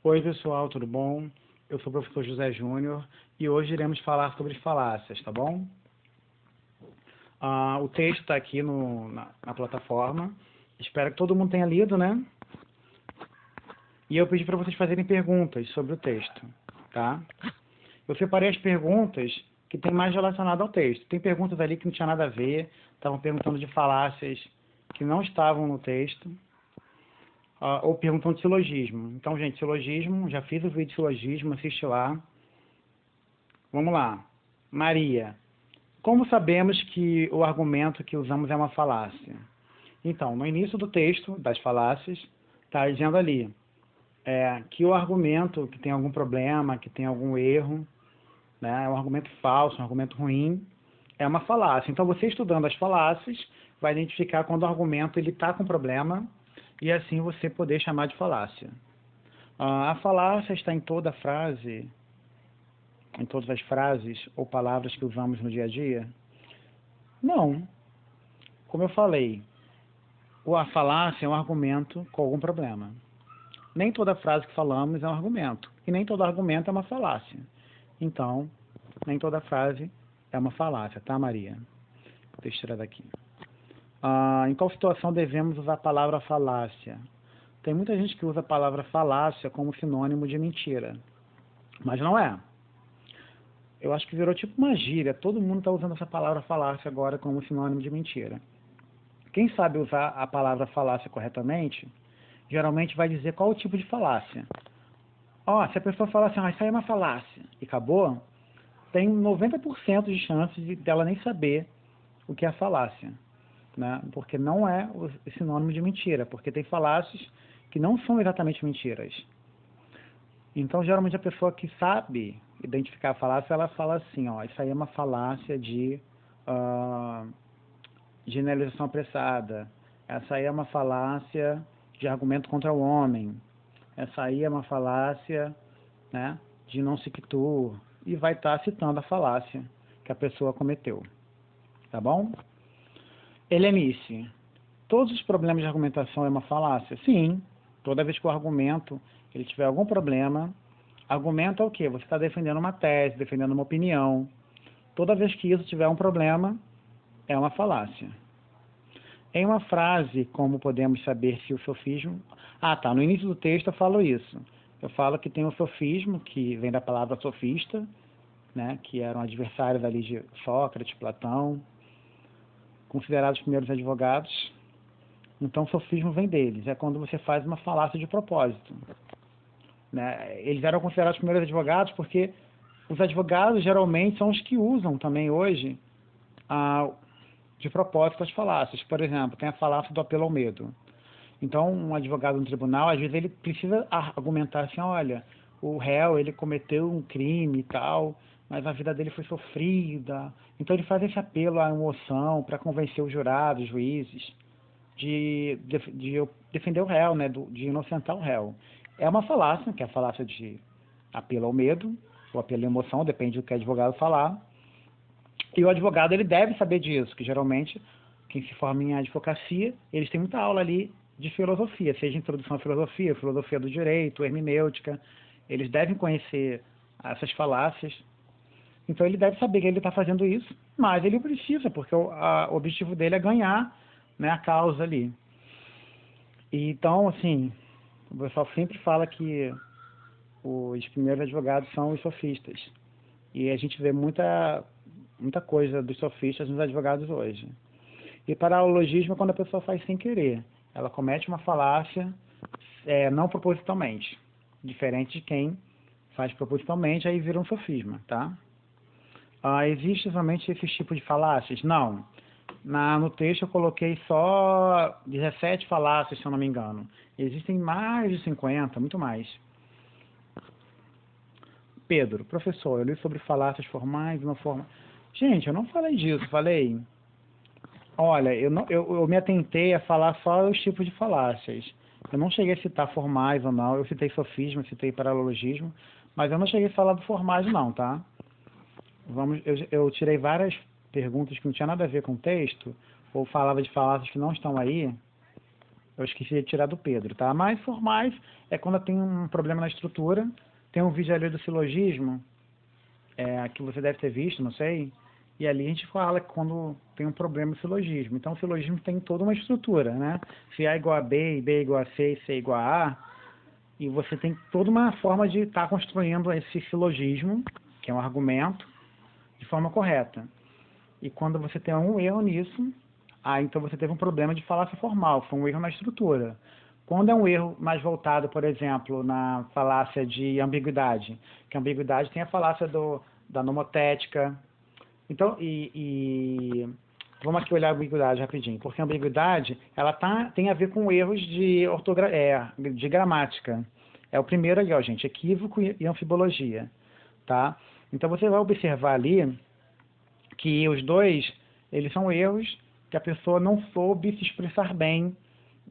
Oi, pessoal, tudo bom? Eu sou o professor José Júnior e hoje iremos falar sobre falácias, tá bom? O texto está aqui na plataforma. Espero que todo mundo tenha lido, né? E eu pedi para vocês fazerem perguntas sobre o texto, tá? Eu separei as perguntas que tem mais relacionado ao texto. Tem perguntas ali que não tinha nada a ver, estavam perguntando de falácias que não estavam no texto. Ou perguntando de silogismo. Então, gente, silogismo, já fiz o vídeo de silogismo, assiste lá. Vamos lá. Maria, como sabemos que o argumento que usamos é uma falácia? Então, no início do texto, das falácias, está dizendo ali que o argumento que tem algum problema, que tem algum erro, né, é um argumento falso, um argumento ruim, é uma falácia. Então, você estudando as falácias, vai identificar quando o argumento está com problema e assim você poder chamar de falácia. A falácia está em toda frase, em todas as frases ou palavras que usamos no dia a dia? Não. Como eu falei, a falácia é um argumento com algum problema. Nem toda frase que falamos é um argumento. E nem todo argumento é uma falácia. Então, nem toda frase é uma falácia, tá, Maria? Deixa eu tirar daqui. Em qual situação devemos usar a palavra falácia? Tem muita gente que usa a palavra falácia como sinônimo de mentira. Mas não é. Eu acho que virou tipo uma gíria. Todo mundo está usando essa palavra falácia agora como sinônimo de mentira. Quem sabe usar a palavra falácia corretamente, geralmente vai dizer qual o tipo de falácia. Se a pessoa fala assim, isso aí é uma falácia, e acabou, tem 90% de chances dela nem saber o que é falácia, né? Porque não é o sinônimo de mentira, porque tem falácias que não são exatamente mentiras. Então, geralmente, a pessoa que sabe identificar a falácia, ela fala assim, isso aí é uma falácia de generalização apressada. Essa aí é uma falácia de argumento contra o homem. Essa aí é uma falácia, né, de non sequitur. E vai estar citando a falácia que a pessoa cometeu. Tá bom? Helenice, todos os problemas de argumentação é uma falácia? Sim. Toda vez que o argumento ele tiver algum problema, argumento é o quê? Você está defendendo uma tese, defendendo uma opinião. Toda vez que isso tiver um problema, é uma falácia. Em uma frase, como podemos saber se o sofismo... no início do texto eu falo isso. Eu falo que tem o sofismo, que vem da palavra sofista, né, que eram adversários ali de Sócrates, Platão, considerados os primeiros advogados. Então, o sofismo vem deles. É quando você faz uma falácia de propósito. Né? Eles eram considerados os primeiros advogados porque os advogados geralmente são os que usam também hoje de propósito as falácias. Por exemplo, tem a falácia do apelo ao medo. Então, um advogado no tribunal, às vezes ele precisa argumentar assim, olha, o réu, ele cometeu um crime e tal, mas a vida dele foi sofrida. Então, ele faz esse apelo à emoção para convencer os jurados, os juízes, de defender o réu, né, de inocentar o réu. É uma falácia, que é a falácia de apelo ao medo, ou apelo à emoção, depende do que o advogado falar. E o advogado, ele deve saber disso, que geralmente, quem se forma em advocacia, eles têm muita aula ali de filosofia, seja introdução à filosofia, filosofia do direito, hermenêutica. Eles devem conhecer essas falácias. Então, ele deve saber que ele está fazendo isso, mas ele precisa, porque o objetivo dele é ganhar, né, a causa ali. E, então, assim, o pessoal sempre fala que os primeiros advogados são os sofistas. E a gente vê muita coisa dos sofistas nos advogados hoje. E paralogismo é quando a pessoa faz sem querer. Ela comete uma falácia não propositalmente. Diferente de quem faz propositalmente, aí vira um sofisma, tá? Existe somente esses tipos de falácias? Não. No texto eu coloquei só 17 falácias, se eu não me engano. Existem mais de 50, muito mais. Pedro, professor, eu li sobre falácias formais e não formais. Gente, eu não falei disso, falei... Olha, eu me atentei a falar só os tipos de falácias. Eu não cheguei a citar formais ou não. Eu citei sofismo, citei paralogismo, mas eu não cheguei a falar do formais não, tá? Eu tirei várias perguntas que não tinha nada a ver com o texto, ou falava de falácias que não estão aí, Eu esqueci de tirar do Pedro, tá? Mas formais é quando tem um problema na estrutura. Tem um vídeo ali do silogismo, que você deve ter visto, não sei. E ali a gente fala que quando tem um problema no silogismo. Então, o silogismo tem toda uma estrutura, né? Se A igual a B, e B igual a C, e C igual a A. E você tem toda uma forma de estar construindo esse silogismo, que é um argumento, de forma correta. E quando você tem um erro nisso, então você teve um problema de falácia formal, foi um erro na estrutura. Quando é um erro mais voltado, por exemplo, na falácia de ambiguidade, que a ambiguidade tem a falácia da nomotética. Então, vamos aqui olhar a ambiguidade rapidinho, porque a ambiguidade ela tem a ver com erros de gramática. É o primeiro ali, ó, gente, equívoco e anfibologia, tá? Então você vai observar ali que os dois, eles são erros que a pessoa não soube se expressar bem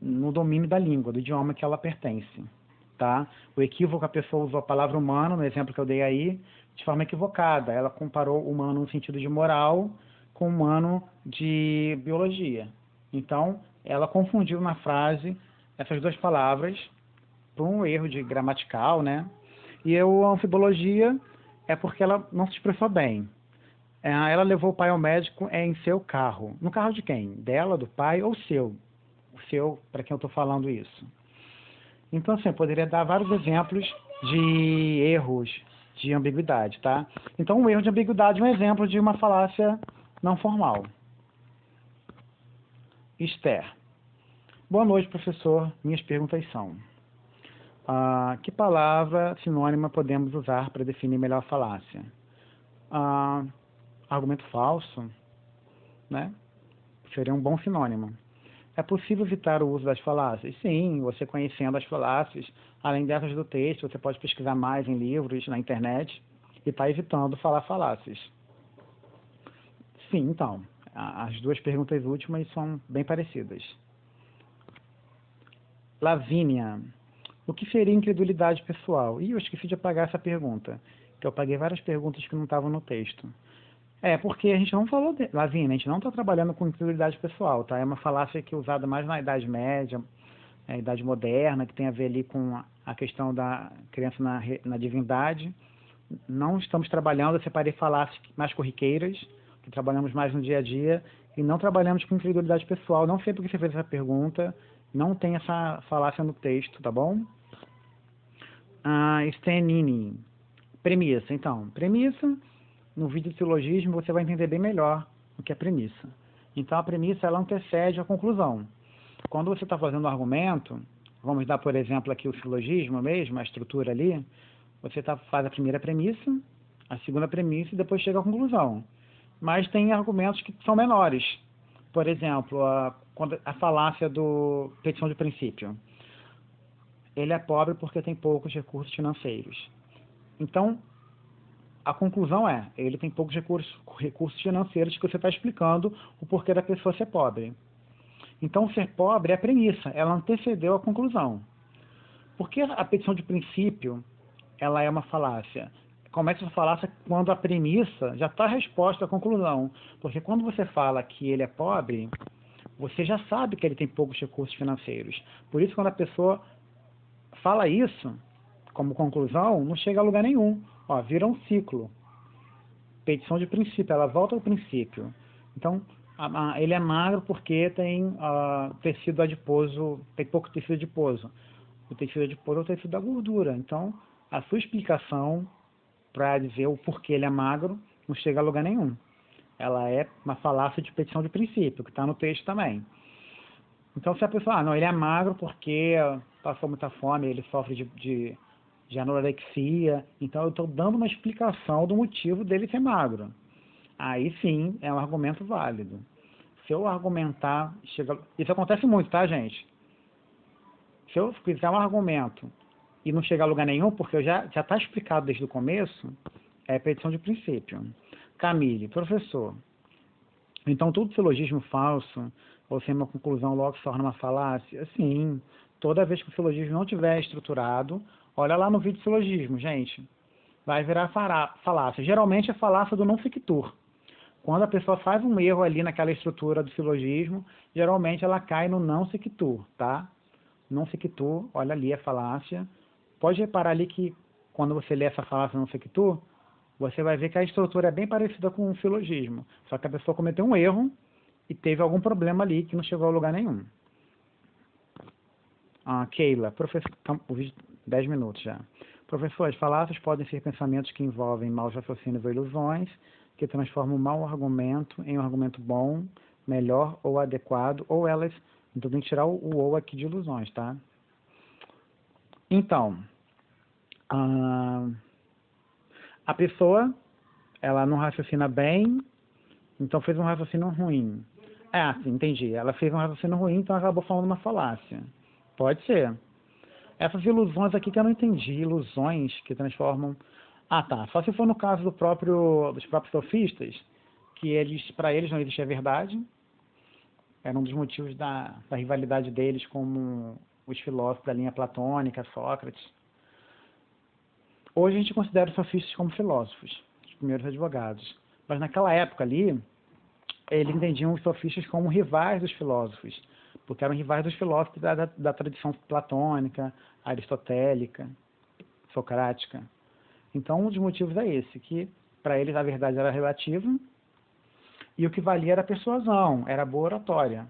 no domínio da língua, do idioma que ela pertence, tá? O equívoco, a pessoa usou a palavra humano, no exemplo que eu dei aí, de forma equivocada. Ela comparou humano no sentido de moral com humano de biologia. Então, ela confundiu na frase essas duas palavras por um erro de gramatical, né? E a anfibologia é porque ela não se expressou bem. Ela levou o pai ao médico em seu carro. No carro de quem? Dela, do pai ou seu? O seu, para quem eu estou falando isso. Então, assim, eu poderia dar vários exemplos de erros de ambiguidade, tá? Então, um erro de ambiguidade é um exemplo de uma falácia não formal. Esther. Boa noite, professor. Minhas perguntas são: que palavra sinônima podemos usar para definir melhor a falácia? Argumento falso, né? Seria um bom sinônimo. É possível evitar o uso das falácias? Sim, você conhecendo as falácias, além dessas do texto, você pode pesquisar mais em livros, na internet, e está evitando falar falácias. Sim, então, as duas perguntas últimas são bem parecidas. Lavínia, o que seria incredulidade pessoal? Eu esqueci de apagar essa pergunta, que eu apaguei várias perguntas que não estavam no texto. Porque a gente não falou Lavínia, a gente não está trabalhando com incredulidade pessoal, tá? É uma falácia que é usada mais na Idade Média, Idade Moderna, que tem a ver ali com a questão da crença na divindade. Não estamos trabalhando, eu separei falácias mais corriqueiras, que trabalhamos mais no dia a dia, e não trabalhamos com incredulidade pessoal. Não sei por que você fez essa pergunta, não tem essa falácia no texto, tá bom? Stenini, premissa. Então, premissa, no vídeo de silogismo você vai entender bem melhor o que é premissa. Então, a premissa ela antecede a conclusão. Quando você está fazendo um argumento, vamos dar, por exemplo, aqui o silogismo mesmo, a estrutura ali, você faz a primeira premissa, a segunda premissa e depois chega à conclusão. Mas tem argumentos que são menores. Por exemplo, a falácia do petição de princípio. Ele é pobre porque tem poucos recursos financeiros. Então, a conclusão ele tem poucos recursos financeiros que você está explicando o porquê da pessoa ser pobre. Então, ser pobre é a premissa, ela antecedeu a conclusão. Porque a petição de princípio, ela é uma falácia? Começa a falácia quando a premissa já está a resposta à conclusão. Porque quando você fala que ele é pobre, você já sabe que ele tem poucos recursos financeiros. Por isso, quando a pessoa fala isso, como conclusão, não chega a lugar nenhum. Vira um ciclo. Petição de princípio, ela volta ao princípio. Então, ele é magro porque tem tecido adiposo, tem pouco tecido adiposo. O tecido adiposo é o tecido da gordura. Então, a sua explicação para dizer o porquê ele é magro não chega a lugar nenhum. Ela é uma falácia de petição de princípio, que está no texto também. Então, se a pessoa, não, ele é magro porque passou muita fome, ele sofre de anorexia, então eu estou dando uma explicação do motivo dele ser magro. Aí sim, é um argumento válido. Se eu argumentar, isso acontece muito, tá, gente? Se eu fizer um argumento e não chegar a lugar nenhum, porque já está explicado desde o começo, é petição de princípio. Camille, professor, então todo silogismo falso, ou sem uma conclusão logo se torna uma falácia? Sim, toda vez que o silogismo não estiver estruturado, olha lá no vídeo de silogismo, gente, vai virar falácia. Geralmente é falácia do non sequitur. Quando a pessoa faz um erro ali naquela estrutura do silogismo, geralmente ela cai no não sequitur, tá? non sequitur, olha ali a falácia. Pode reparar ali que quando você lê essa falácia non sequitur, você vai ver que a estrutura é bem parecida com o silogismo, só que a pessoa cometeu um erro e teve algum problema ali que não chegou a lugar nenhum. Keila, professor, 10 minutos já. Professor, as falácias podem ser pensamentos que envolvem maus raciocínios ou ilusões, que transformam um mau argumento em um argumento bom, melhor ou adequado, ou elas... Então tem que tirar o ou aqui de ilusões, tá? Então, a pessoa, ela não raciocina bem, então fez um raciocínio ruim. Sim, entendi. Ela fez um raciocínio ruim, então acabou falando uma falácia. Pode ser. Essas ilusões aqui que eu não entendi, ilusões que transformam... tá. Só se for no caso dos próprios sofistas, que para eles não existe a verdade. Era um dos motivos da rivalidade deles com os filósofos da linha platônica, Sócrates. Hoje a gente considera os sofistas como filósofos, os primeiros advogados. Mas naquela época ali, eles entendiam os sofistas como rivais dos filósofos, porque eram rivais dos filósofos da tradição platônica, aristotélica, socrática. Então, um dos motivos é esse, que para eles a verdade era relativa e o que valia era a persuasão, era a boa oratória.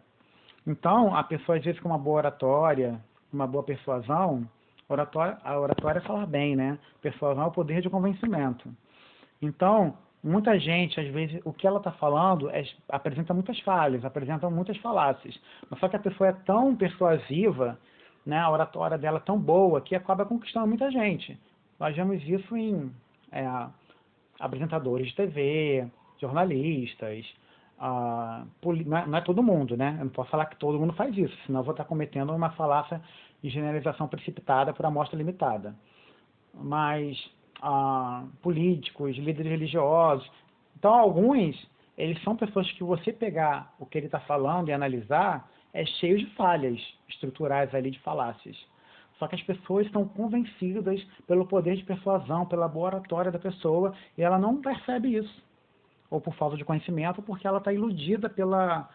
Então, a pessoa, às vezes, com uma boa oratória, uma boa persuasão, a oratória é falar bem, né? Persuasão é o poder de convencimento. Então, muita gente, às vezes, o que ela está falando apresenta muitas falhas, apresenta muitas falácias. Mas só que a pessoa é tão persuasiva, né, a oratória dela é tão boa, que acaba conquistando muita gente. Nós vemos isso em apresentadores de TV, jornalistas, não é todo mundo, né? Eu não posso falar que todo mundo faz isso, senão eu vou estar cometendo uma falácia de generalização precipitada por amostra limitada. Mas políticos, líderes religiosos, então alguns, eles são pessoas que você pegar o que ele está falando e analisar, é cheio de falhas estruturais ali, de falácias. Só que as pessoas estão convencidas pelo poder de persuasão, pela boa oratória da pessoa, e ela não percebe isso. Ou por falta de conhecimento, ou porque ela está iludida pela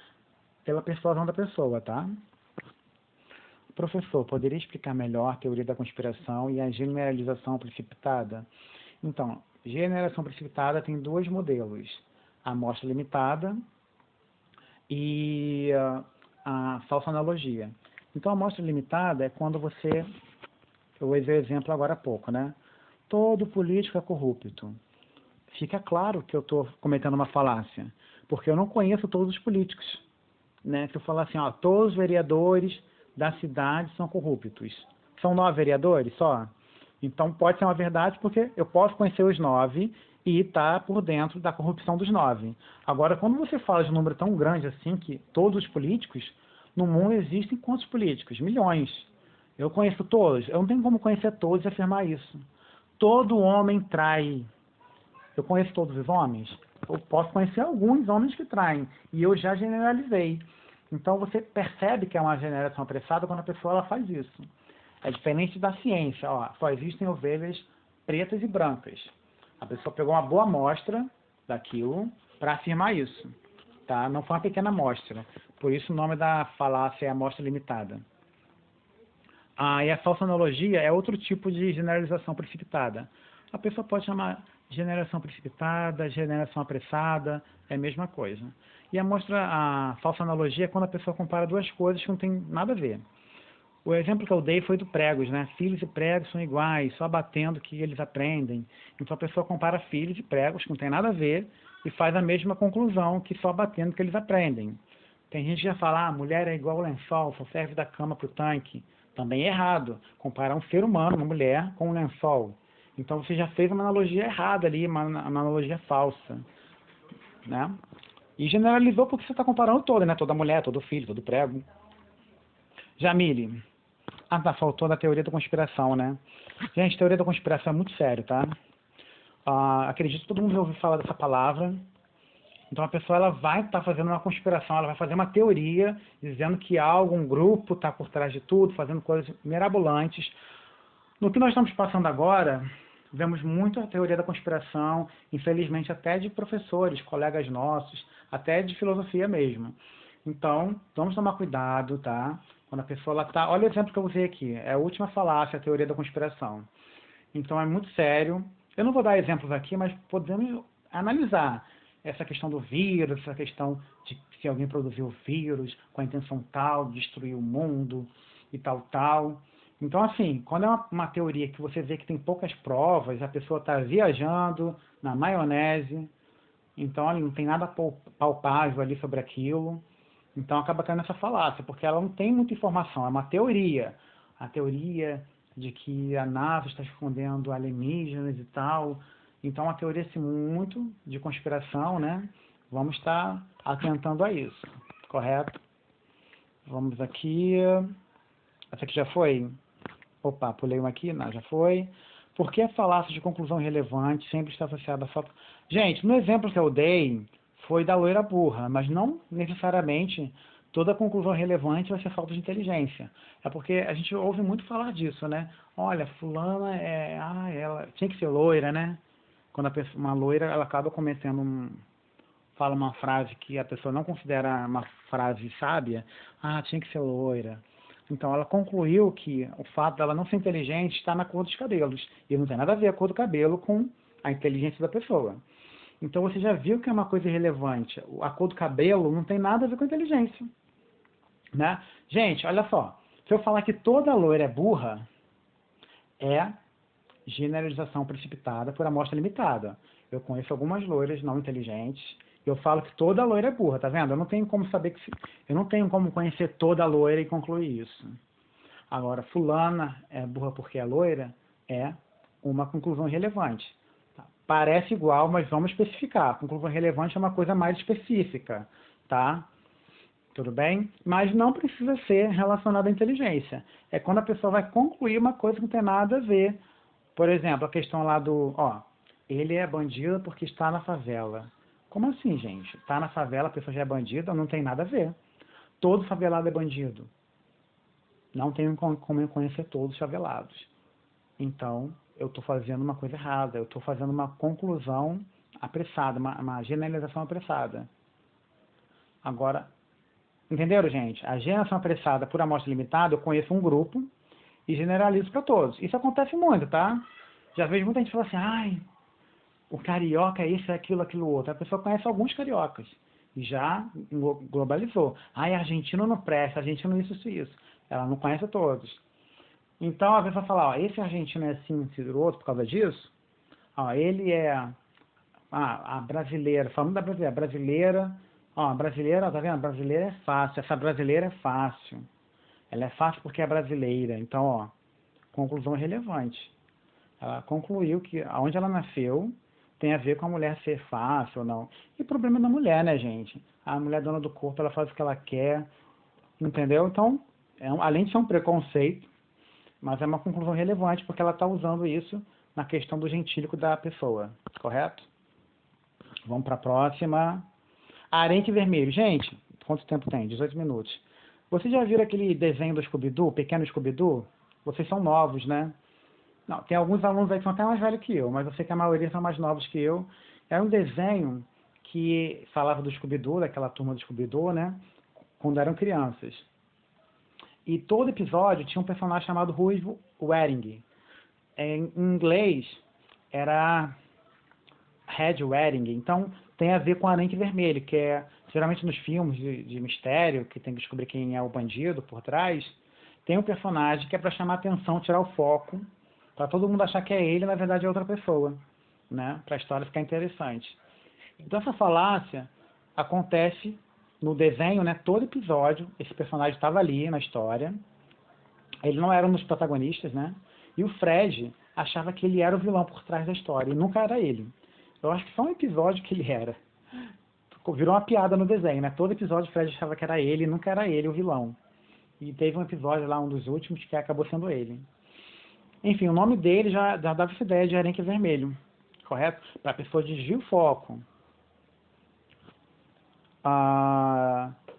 persuasão da pessoa, tá? Professor, poderia explicar melhor a teoria da conspiração e a generalização precipitada? Então, generalização precipitada tem dois modelos, a amostra limitada e a falsa analogia. Então, a amostra limitada é quando você... Eu usei o exemplo agora há pouco, né? Todo político é corrupto. Fica claro que eu estou cometendo uma falácia, porque eu não conheço todos os políticos, né? Se eu falar assim, todos os vereadores da cidade são corruptos. São 9 vereadores só? Então, pode ser uma verdade, porque eu posso conhecer os 9 e estar por dentro da corrupção dos 9. Agora, quando você fala de um número tão grande assim, que todos os políticos, no mundo existem quantos políticos? Milhões. Eu conheço todos. Eu não tenho como conhecer todos e afirmar isso. Todo homem trai. Eu conheço todos os homens? Eu posso conhecer alguns homens que traem. E eu já generalizei. Então, você percebe que é uma generalização apressada quando a pessoa ela faz isso. É diferente da ciência. Só existem ovelhas pretas e brancas. A pessoa pegou uma boa amostra daquilo para afirmar isso. Tá? Não foi uma pequena amostra. Por isso o nome da falácia é amostra limitada. E a falsa analogia é outro tipo de generalização precipitada. A pessoa pode chamar generação precipitada, generação apressada, é a mesma coisa. E a falsa analogia é quando a pessoa compara duas coisas que não tem nada a ver. O exemplo que eu dei foi do pregos, né? Filhos e pregos são iguais, só batendo que eles aprendem. Então a pessoa compara filhos e pregos que não tem nada a ver e faz a mesma conclusão, que só batendo que eles aprendem. Tem gente que já fala, mulher é igual ao lençol, só serve da cama para o tanque. Também é errado comparar um ser humano, uma mulher, com um lençol. Então você já fez uma analogia errada ali, uma analogia falsa, né? E generalizou porque você está comparando todo, né? Toda mulher, todo filho, todo prego. Jamile. Faltou da teoria da conspiração, né? Gente, teoria da conspiração é muito sério, tá? Acredito que todo mundo já ouviu falar dessa palavra. Então a pessoa ela vai estar fazendo uma conspiração, ela vai fazer uma teoria dizendo que algum grupo está por trás de tudo, fazendo coisas mirabolantes. No que nós estamos passando agora, vemos muito a teoria da conspiração, infelizmente até de professores, colegas nossos, até de filosofia mesmo. Então, vamos tomar cuidado, tá? Quando a pessoa ela tá, olha o exemplo que eu usei aqui, é a última falácia, a teoria da conspiração. Então é muito sério. Eu não vou dar exemplos aqui, mas podemos analisar essa questão do vírus, essa questão de se alguém produziu o vírus com a intenção tal, de destruir o mundo e tal, tal. Então, assim, quando é uma teoria que você vê que tem poucas provas, a pessoa está viajando na maionese, então ali não tem nada palpável ali sobre aquilo, então acaba caindo nessa falácia, porque ela não tem muita informação, é uma teoria. A teoria de que a NASA está escondendo alienígenas e tal. Então, é uma teoria assim, muito de conspiração, né? Vamos estar atentando a isso, correto? Vamos aqui. Essa aqui já foi? Opa, pulei uma aqui, não, já foi. Por que a falácia de conclusão irrelevante sempre está associada a falta... Gente, no exemplo que eu dei, foi da loira burra, mas não necessariamente toda conclusão relevante vai ser falta de inteligência. É porque a gente ouve muito falar disso, né? Olha, fulana ela tinha que ser loira, né? Quando uma loira, ela acaba cometendo fala uma frase que a pessoa não considera uma frase sábia, tinha que ser loira. Então ela concluiu que o fato dela não ser inteligente está na cor dos cabelos. E não tem nada a ver a cor do cabelo com a inteligência da pessoa. Então você já viu que é uma coisa irrelevante. A cor do cabelo não tem nada a ver com a inteligência. Né? Gente, olha só. Se eu falar que toda loira é burra, é generalização precipitada por amostra limitada. Eu conheço algumas loiras não inteligentes. Eu falo que toda loira é burra, tá vendo? Eu não tenho como saber eu não tenho como conhecer toda loira e concluir isso. Agora, fulana é burra porque é loira é uma conclusão irrelevante. Tá? Parece igual, mas vamos especificar. A conclusão relevante é uma coisa mais específica, tá? Tudo bem? Mas não precisa ser relacionada à inteligência. É quando a pessoa vai concluir uma coisa que não tem nada a ver. Por exemplo, a questão lá ele é bandido porque está na favela. Como assim, gente? Está na favela, a pessoa já é bandida? Não tem nada a ver. Todo favelado é bandido. Não tenho como eu conhecer todos os favelados. Então, eu estou fazendo uma coisa errada. Eu estou fazendo uma conclusão apressada, uma generalização apressada. Agora, entenderam, gente? A generação apressada por amostra limitada, eu conheço um grupo e generalizo para todos. Isso acontece muito, tá? Já vejo muita gente falando assim, o carioca é isso, é aquilo, aquilo outro. A pessoa conhece alguns cariocas e já globalizou. Argentino não presta, argentino isso. Ela não conhece todos. Então a pessoa fala, esse argentino é assim, esse outro por causa disso. Ele é a brasileira, falando da brasileira, a brasileira, tá vendo? A brasileira é fácil, essa brasileira é fácil. Ela é fácil porque é brasileira. Então, conclusão relevante. Ela concluiu que onde ela nasceu tem a ver com a mulher ser fácil ou não. E o problema é da mulher, né, gente? A mulher dona do corpo, ela faz o que ela quer, entendeu? Então, além de ser um preconceito, mas é uma conclusão relevante porque ela está usando isso na questão do gentílico da pessoa, correto? Vamos para a próxima. Arenque vermelho. Gente, quanto tempo tem? 18 minutos. Vocês já viram aquele desenho do Scooby-Doo, Pequeno Scooby-Doo? Vocês são novos, né? Não, tem alguns alunos aí que são até mais velhos que eu, mas eu sei que a maioria são mais novos que eu. Era um desenho que falava do Scooby-Doo, daquela turma do Scooby-Doo, né? Quando eram crianças. E todo episódio tinha um personagem chamado Ruivo Waring. Em inglês, era Red Waring. Então, tem a ver com Arenque Vermelho, que é, geralmente nos filmes de mistério, que tem que descobrir quem é o bandido por trás, tem um personagem que é para chamar a atenção, tirar o foco, para todo mundo achar que é ele, na verdade é outra pessoa, né? Para a história ficar interessante. Então essa falácia acontece no desenho, né? Todo episódio, esse personagem estava ali na história, ele não era um dos protagonistas, né? E o Fred achava que ele era o vilão por trás da história, e nunca era ele. Eu acho que só um episódio que ele era. Virou uma piada no desenho, né? Todo episódio o Fred achava que era ele, e nunca era ele o vilão. E teve um episódio lá, um dos últimos, que acabou sendo ele. Enfim, o nome dele já dava essa ideia de Arenque Vermelho, correto? Para a pessoa desviar o foco.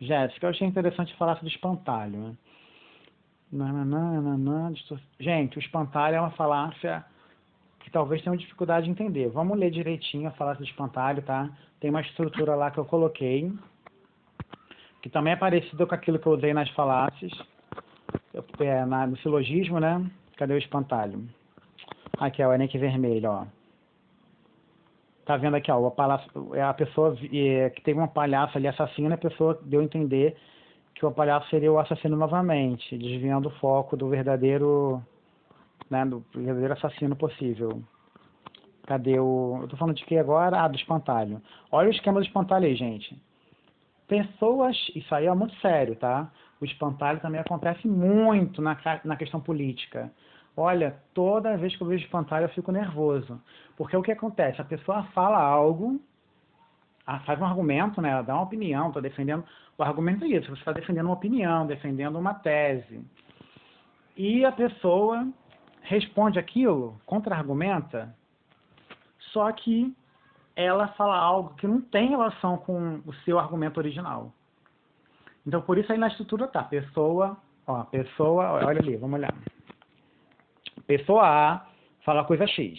Jéssica, eu achei interessante falar sobre espantalho. Né? Gente, o espantalho é uma falácia que talvez tenham dificuldade de entender. Vamos ler direitinho a falácia do espantalho, tá? Tem uma estrutura lá que eu coloquei, que também é parecida com aquilo que eu usei nas falácias. no silogismo, né? Cadê o espantalho? Aqui, ó, o Enem vermelho, ó. Tá vendo aqui, ó, a pessoa que teve uma palhaça ali assassina, a pessoa deu a entender que o palhaço seria o assassino novamente, desviando o foco do verdadeiro, né, do verdadeiro assassino possível. Cadê o... Eu tô falando de que agora? Ah, do espantalho. Olha o esquema do espantalho aí, gente. Pessoas... Isso aí é muito sério, tá? O espantalho também acontece muito na questão política. Olha, toda vez que eu vejo espantalho eu fico nervoso. Porque o que acontece? A pessoa fala algo, faz um argumento, né? Ela dá uma opinião, está defendendo... O argumento é isso, você está defendendo uma opinião, defendendo uma tese. E a pessoa responde aquilo, contra-argumenta, só que ela fala algo que não tem relação com o seu argumento original. Então, por isso aí na estrutura tá, olha ali, vamos olhar. Pessoa A fala coisa X,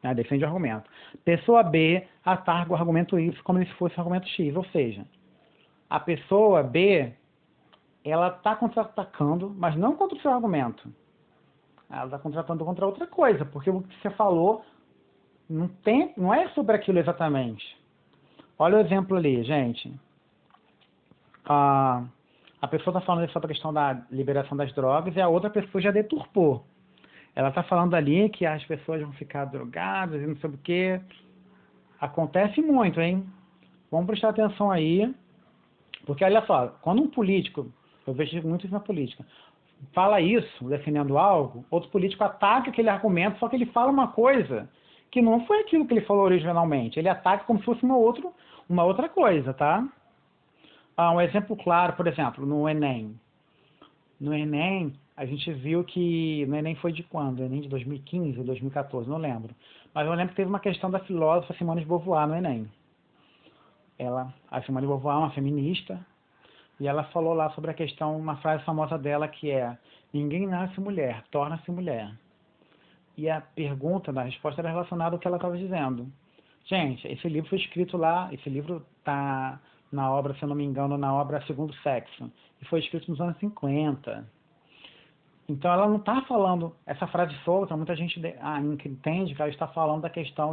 né, defende o argumento. Pessoa B ataca o argumento Y como se fosse o argumento X, ou seja, a pessoa B, ela está contra-atacando, mas não contra o seu argumento. Ela está contra-atacando contra outra coisa, porque o que você falou não é sobre aquilo exatamente. Olha o exemplo ali, gente. A pessoa está falando sobre a questão da liberação das drogas e a outra pessoa já deturpou. Ela está falando ali que as pessoas vão ficar drogadas e não sei o quê. Acontece muito, hein? Vamos prestar atenção aí. Porque, olha só, quando um político, eu vejo muito isso na política, fala isso, defendendo algo, outro político ataca aquele argumento, só que ele fala uma coisa que não foi aquilo que ele falou originalmente. Ele ataca como se fosse uma outra coisa, tá? Um exemplo claro, por exemplo, no Enem. No Enem, a gente viu que... No Enem foi de quando? O Enem de 2015 ou 2014, não lembro. Mas eu lembro que teve uma questão da filósofa Simone de Beauvoir no Enem. A Simone de Beauvoir é uma feminista, e ela falou lá sobre a questão, uma frase famosa dela que é: ninguém nasce mulher, torna-se mulher. E a resposta era relacionada ao que ela estava dizendo. Gente, esse livro foi escrito lá, esse livro está na obra, se eu não me engano, na obra Segundo Sexo, e foi escrito nos anos 50. Então ela não está falando, essa frase solta, muita gente entende que ela está falando da questão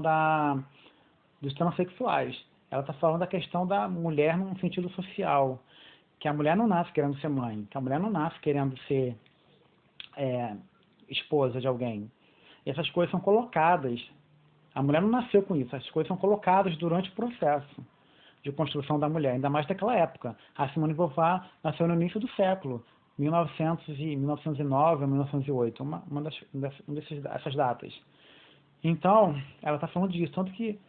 dos transexuais. Ela está falando da questão da mulher num sentido social, que a mulher não nasce querendo ser mãe, que a mulher não nasce querendo ser esposa de alguém. E essas coisas são colocadas. A mulher não nasceu com isso, essas coisas são colocadas durante o processo de construção da mulher, ainda mais daquela época. A Simone de Beauvoir nasceu no início do século, 1909 ou 1908, essas datas. Então, ela está falando disso, tanto que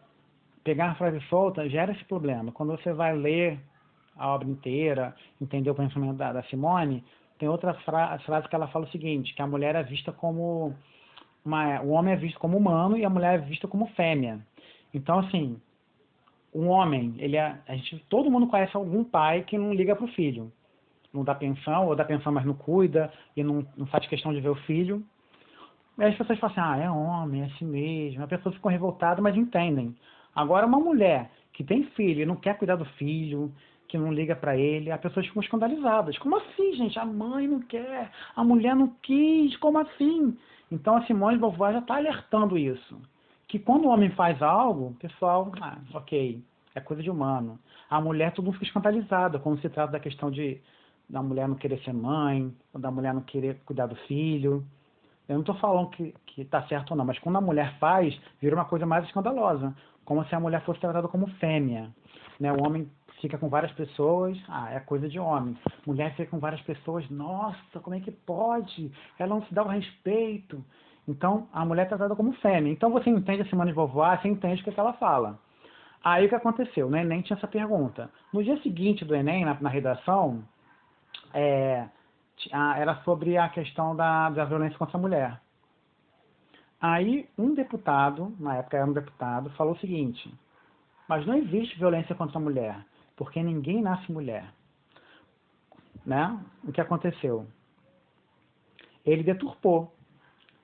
pegar a frase solta gera esse problema. Quando você vai ler a obra inteira, entender o pensamento da Simone, tem outra frase que ela fala o seguinte, que a mulher é vista como... o homem é visto como humano e a mulher é vista como fêmea. Então, assim, um homem, todo mundo conhece algum pai que não liga para o filho. Não dá pensão, ou dá pensão, mas não cuida, e não faz questão de ver o filho. E aí as pessoas falam assim, é homem, é assim mesmo. As pessoas ficam revoltadas, mas entendem. Agora, uma mulher que tem filho e não quer cuidar do filho, que não liga para ele, as pessoas ficam escandalizadas. Como assim, gente? A mãe não quer, a mulher não quis, como assim? Então a Simone de Beauvoir já está alertando isso. Que quando o homem faz algo, o pessoal, ok, é coisa de humano. A mulher, todo mundo fica escandalizado quando se trata da questão da mulher não querer ser mãe, ou da mulher não querer cuidar do filho. Eu não estou falando que está certo ou não, mas quando a mulher faz, vira uma coisa mais escandalosa. Como se a mulher fosse tratada como fêmea. Né? O homem fica com várias pessoas, é coisa de homem. Mulher fica com várias pessoas, nossa, como é que pode? Ela não se dá o respeito. Então, a mulher é tratada como fêmea. Então, você entende a Simone de Beauvoir, você entende o que ela fala. Aí, o que aconteceu? No Enem tinha essa pergunta. No dia seguinte do Enem, na redação, era sobre a questão da violência contra a mulher. Aí, um deputado, na época era um deputado, falou o seguinte: mas não existe violência contra a mulher, porque ninguém nasce mulher. Né? O que aconteceu? Ele deturpou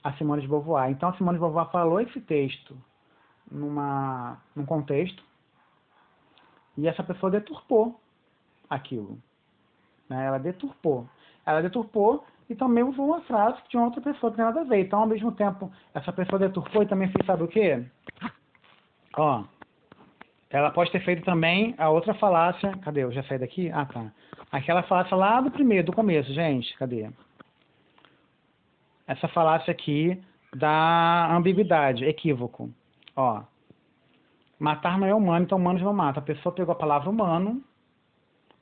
a Simone de Beauvoir. Então, a Simone de Beauvoir falou esse texto num contexto, e essa pessoa deturpou aquilo. Né? Ela deturpou. e também usou uma frase de uma outra pessoa que não tem nada a ver. Então, ao mesmo tempo, essa pessoa deturpou e também fez sabe o quê? Ó, ela pode ter feito também a outra falácia. Cadê? Eu já saí daqui? Ah, tá. Aquela falácia lá do primeiro, do começo, gente. Cadê? Essa falácia aqui da ambiguidade, equívoco. Ó, matar não é humano, então humanos não mata. A pessoa pegou a palavra humano,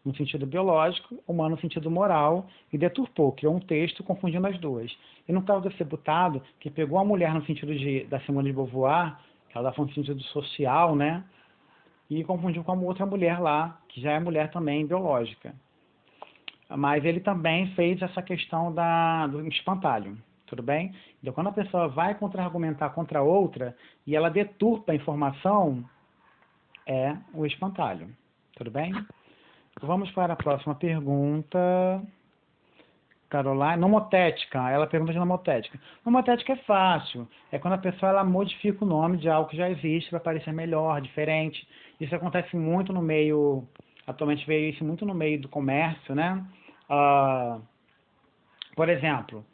no sentido biológico, humano no sentido moral, e deturpou, criou um texto confundindo as duas. E no caso desse deputado, que pegou a mulher no sentido da Simone de Beauvoir, que ela falou no sentido social, né? E confundiu com uma outra mulher lá, que já é mulher também biológica. Mas ele também fez essa questão do espantalho, tudo bem? Então, quando a pessoa vai contra-argumentar contra outra e ela deturpa a informação, é o espantalho, tudo bem? Vamos para a próxima pergunta. Caroline, nomotética, ela pergunta de nomotética. Nomotética é fácil, é quando a pessoa ela modifica o nome de algo que já existe para parecer melhor, diferente. Isso acontece muito no meio, atualmente veio isso muito no meio do comércio, né? Por exemplo,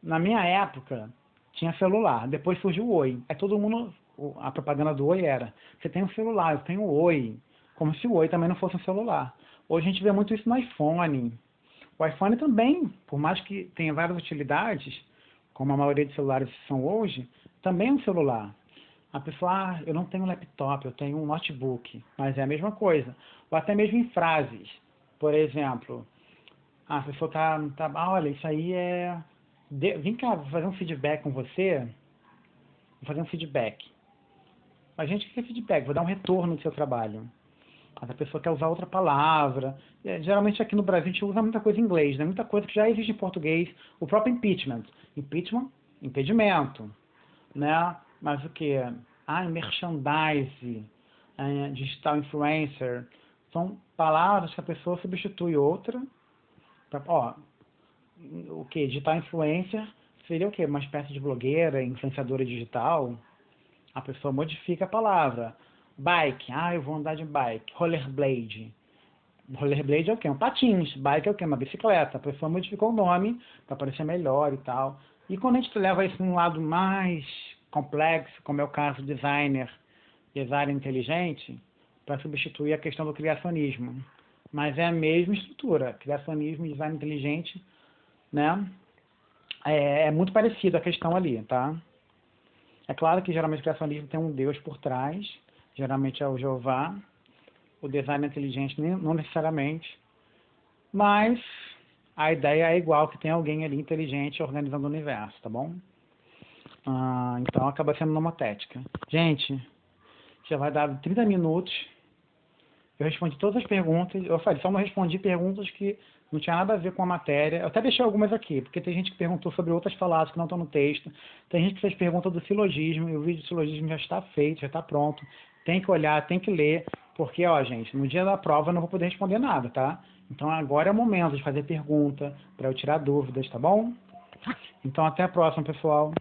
na minha época tinha celular, depois surgiu o Oi. É todo mundo, a propaganda do Oi era, você tem um celular, eu tenho o Oi, como se o Oi também não fosse um celular. Hoje a gente vê muito isso no iPhone. O iPhone também, por mais que tenha várias utilidades, como a maioria dos celulares são hoje, também é um celular. A pessoa, eu não tenho um laptop, eu tenho um notebook, mas é a mesma coisa. Ou até mesmo em frases. Por exemplo, a pessoa olha, isso aí vem cá, vou fazer um feedback com você. Vou fazer um feedback. A gente quer feedback, vou dar um retorno do seu trabalho. Mas a pessoa quer usar outra palavra. Geralmente aqui no Brasil a gente usa muita coisa em inglês, né? Muita coisa que já existe em português. O próprio impeachment. Impeachment, impedimento. Né? Mas o que? Merchandise, digital influencer. São palavras que a pessoa substitui outra. O que? Digital influencer seria o quê? Uma espécie de blogueira, influenciadora digital. A pessoa modifica a palavra. Bike, eu vou andar de bike. Rollerblade. Rollerblade é o quê? Um patins. Bike é o quê? Uma bicicleta. A pessoa modificou o nome para parecer melhor e tal. E quando a gente leva isso num lado mais complexo, como é o caso do designer inteligente, para substituir a questão do criacionismo. Mas é a mesma estrutura. Criacionismo e design inteligente, né? É muito parecido a questão ali, tá? É claro que geralmente o criacionismo tem um Deus por trás, geralmente é o Jeová, o design inteligente não necessariamente, mas a ideia é igual, que tem alguém ali inteligente organizando o universo, tá bom? Então acaba sendo nomotética. Gente, já vai dar 30 minutos, eu respondi todas as perguntas, eu falei, só não respondi perguntas que não tinha nada a ver com a matéria. Eu até deixei algumas aqui, porque tem gente que perguntou sobre outras falácias que não estão no texto. Tem gente que fez pergunta do silogismo, e o vídeo do silogismo já está feito, já está pronto. Tem que olhar, tem que ler, porque, gente, no dia da prova eu não vou poder responder nada, tá? Então agora é o momento de fazer pergunta, para eu tirar dúvidas, tá bom? Então até a próxima, pessoal.